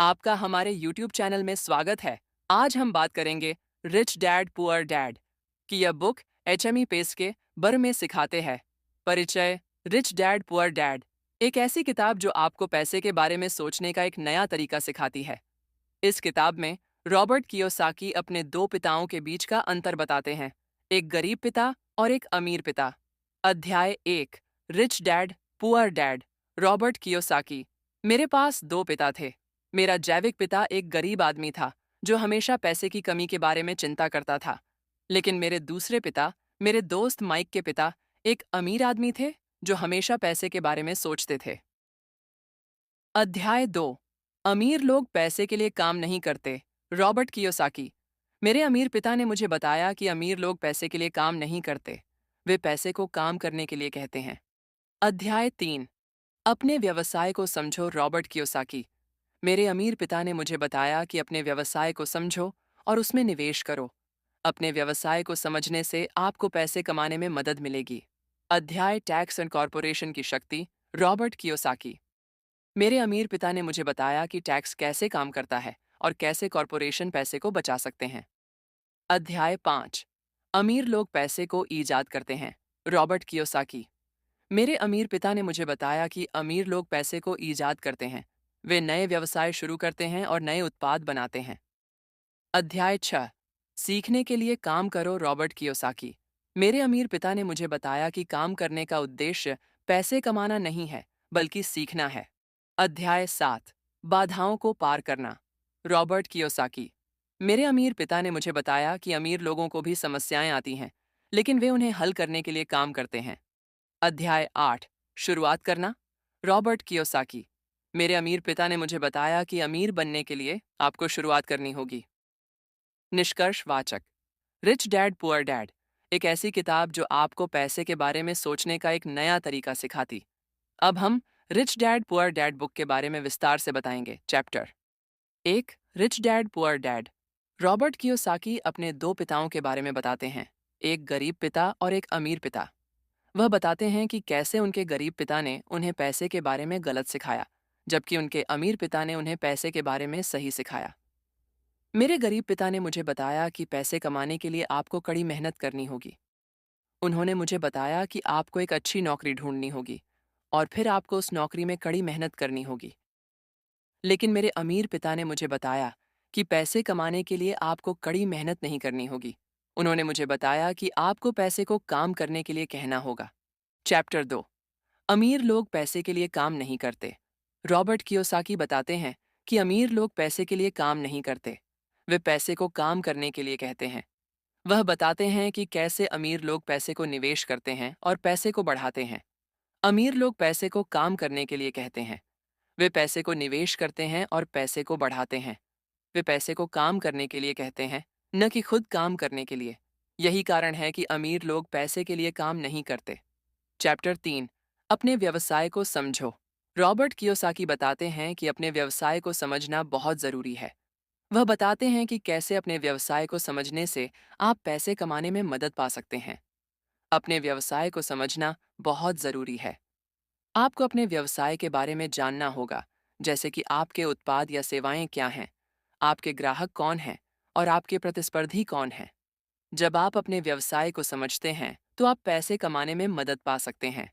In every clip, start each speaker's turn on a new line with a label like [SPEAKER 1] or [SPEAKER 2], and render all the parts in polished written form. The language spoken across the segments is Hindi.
[SPEAKER 1] आपका हमारे YouTube चैनल में स्वागत है। आज हम बात करेंगे रिच डैड पुअर डैड की यह बुक HME पेस के बारे में सिखाते हैं। परिचय। रिच डैड पुअर डैड एक ऐसी किताब जो आपको पैसे के बारे में सोचने का एक नया तरीका सिखाती है। इस किताब में रॉबर्ट कियोसाकी अपने दो पिताओं के बीच का अंतर बताते हैं, एक गरीब पिता और एक अमीर पिता। अध्याय 1। Rich dad poor dad. Robert Kiyosaki. मेरे पास दो पिता थे। मेरा जैविक पिता एक गरीब आदमी था जो हमेशा पैसे की कमी के बारे में चिंता करता था। लेकिन मेरे दूसरे पिता, मेरे दोस्त माइक के पिता, एक अमीर आदमी थे जो हमेशा पैसे के बारे में सोचते थे। अध्याय 2। अमीर लोग पैसे के लिए काम नहीं करते। Robert Kiyosaki. मेरे अमीर पिता ने मुझे बताया कि अमीर लोग पैसे के लिए काम नहीं करते, वे पैसे को काम करने के लिए कहते हैं। अध्याय 3। अपने व्यवसाय को समझो। Robert Kiyosaki. मेरे अमीर पिता ने मुझे बताया कि अपने व्यवसाय को समझो और उसमें निवेश करो। अपने व्यवसाय को समझने से आपको पैसे कमाने में मदद मिलेगी। अध्याय टैक्स एंड कॉरपोरेशन की शक्ति। Robert Kiyosaki. मेरे अमीर पिता ने मुझे बताया कि टैक्स कैसे काम करता है और कैसे कॉरपोरेशन पैसे को बचा सकते हैं। अध्याय 5। अमीर लोग पैसे को ईजाद करते हैं। Robert Kiyosaki. मेरे अमीर पिता ने मुझे बताया कि अमीर लोग पैसे को ईजाद करते हैं, वे नए व्यवसाय शुरू करते हैं और नए उत्पाद बनाते हैं। अध्याय 6। सीखने के लिए काम करो। Robert Kiyosaki. मेरे अमीर पिता ने मुझे बताया कि काम करने का उद्देश्य पैसे कमाना नहीं है, बल्कि सीखना है। अध्याय 7। बाधाओं को पार करना। Robert Kiyosaki. मेरे अमीर पिता ने मुझे बताया कि अमीर लोगों को भी समस्याएं आती हैं, लेकिन वे उन्हें हल करने के लिए काम करते हैं। अध्याय 8। शुरुआत करना। Robert Kiyosaki. मेरे अमीर पिता ने मुझे बताया कि अमीर बनने के लिए आपको शुरुआत करनी होगी। निष्कर्षवाचक। रिच डैड पुअर डैड एक ऐसी किताब जो आपको पैसे के बारे में सोचने का एक नया तरीका सिखाती। अब हम rich dad poor dad book के बारे में विस्तार से बताएंगे। Chapter 1। Rich dad poor dad. Robert Kiyosaki अपने दो पिताओं के बारे में बताते हैं, एक गरीब पिता और एक अमीर पिता। वह बताते हैं कि कैसे उनके गरीब पिता ने उन्हें पैसे के बारे में गलत सिखाया, जबकि उनके अमीर पिता ने उन्हें पैसे के बारे में सही सिखाया। मेरे गरीब पिता ने मुझे बताया कि पैसे कमाने के लिए आपको कड़ी मेहनत करनी होगी। उन्होंने मुझे बताया कि आपको एक अच्छी नौकरी ढूंढनी होगी और फिर आपको उस नौकरी में कड़ी मेहनत करनी होगी। लेकिन मेरे अमीर पिता ने मुझे बताया कि पैसे कमाने के लिए आपको कड़ी मेहनत नहीं करनी होगी। उन्होंने मुझे बताया कि आपको पैसे को काम करने के लिए कहना होगा। चैप्टर 2। अमीर लोग पैसे के लिए काम नहीं करते। रॉबर्ट कियोसाकी बताते हैं कि अमीर लोग पैसे के लिए काम नहीं करते, वे पैसे को काम करने के लिए कहते हैं। वह बताते हैं कि कैसे अमीर लोग पैसे को निवेश करते हैं और पैसे को बढ़ाते हैं। अमीर लोग पैसे को काम करने के लिए कहते हैं, वे पैसे को निवेश करते हैं और पैसे को बढ़ाते हैं। वे पैसे को काम करने के लिए कहते हैं, न कि खुद काम करने के लिए। यही कारण है कि अमीर लोग पैसे के लिए काम नहीं करते। चैप्टर 3। अपने व्यवसाय को समझो। रॉबर्ट कियोसाकी बताते हैं कि अपने व्यवसाय को समझना बहुत ज़रूरी है। वह बताते हैं कि कैसे अपने व्यवसाय को समझने से आप पैसे कमाने में मदद पा सकते हैं। अपने व्यवसाय को समझना बहुत ज़रूरी है। आपको अपने व्यवसाय के बारे में जानना होगा, जैसे कि आपके उत्पाद या सेवाएं क्या हैं, आपके ग्राहक कौन हैं और आपके प्रतिस्पर्धी कौन हैं। जब आप अपने व्यवसाय को समझते हैं, तो आप पैसे कमाने में मदद पा सकते हैं।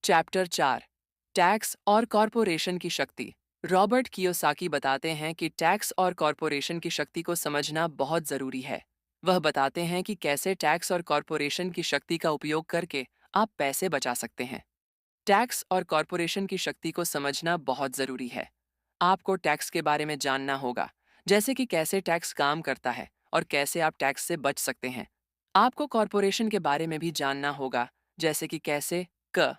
[SPEAKER 1] चैप्टर 4। टैक्स और कॉरपोरेशन की शक्ति। रॉबर्ट कियोसाकी बताते हैं कि टैक्स और कॉरपोरेशन की शक्ति को समझना बहुत ज़रूरी है। वह बताते हैं कि कैसे टैक्स और कॉरपोरेशन की शक्ति का उपयोग करके आप पैसे बचा सकते हैं। टैक्स और कॉरपोरेशन की शक्ति को समझना बहुत ज़रूरी है। आपको टैक्स के बारे में जानना होगा, जैसे कि कैसे टैक्स काम करता है और कैसे आप टैक्स से बच सकते हैं। आपको कॉरपोरेशन के बारे में भी जानना होगा, जैसे कि कैसे क